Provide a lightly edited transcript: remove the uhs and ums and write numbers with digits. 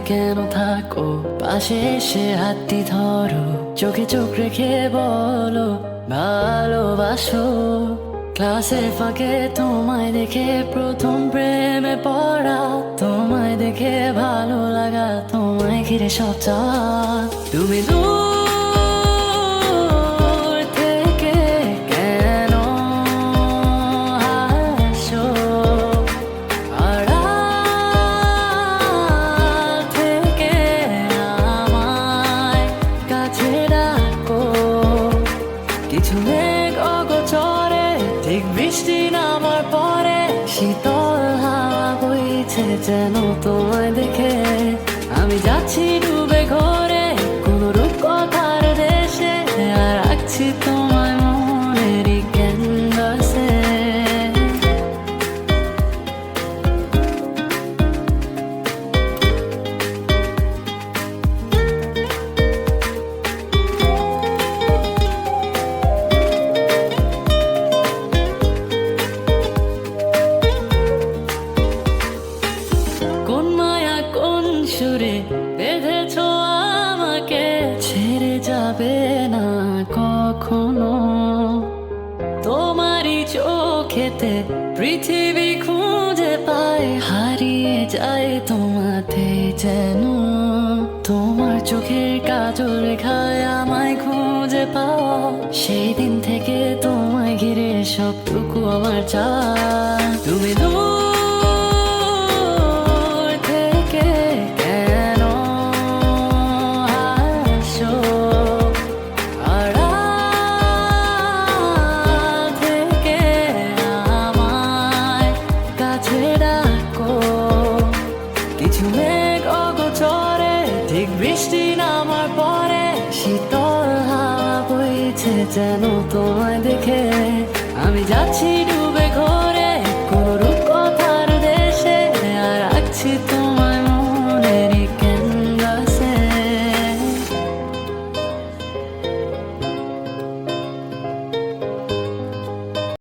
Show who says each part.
Speaker 1: কেন থাকো পাশে এসে হাতটি ধরো চোখে চোখ রেখে বলো ভালোবাসো ক্লাসের ফাঁকে তোমায় দেখে প্রথম প্রেমে পড়া তোমায় দেখে ভালো লাগা তোমায় ঘিরে সব চাওয়া তুমি দূর থেকে কেন আসো আড়াল থেকে আমায় কাছে ডাকো কিছু মেঘ অগোচরে ঠিক বৃষ্টি নামার পরে শীতল হাওয়া বইছে যেন তোমায় দেখে আমি যাচ্ছি ডুবে ঘরে কোনো রূপকথার দেশে আর রাখছি তোমায় মনেরই ক্যানভাসে কোন মায়া কোন সুরে বেঁধেছ আমাকে ছেড়ে যাবে না কখনো তোমারই চোখেতে পৃথিবী খুঁজে পায় হারিয়ে যায় তোমাতে যেন তোমার চোখের কাজল রেখায় আমায় খুঁজে পাওয়া সেই দিন থেকে তোমায় ঘিরে সবটুকু আমার চাওয়া তুমি দূর থেকে কেন আসো আড়াল থেকে আমায় কাছে ডাকো কিছু মেঘ অগোচরে ঠিক বৃষ্টি নামার পরে শীতল হাওয়া বইছে যেন তোমায় দেখে আমি যাচ্ছি ডুবে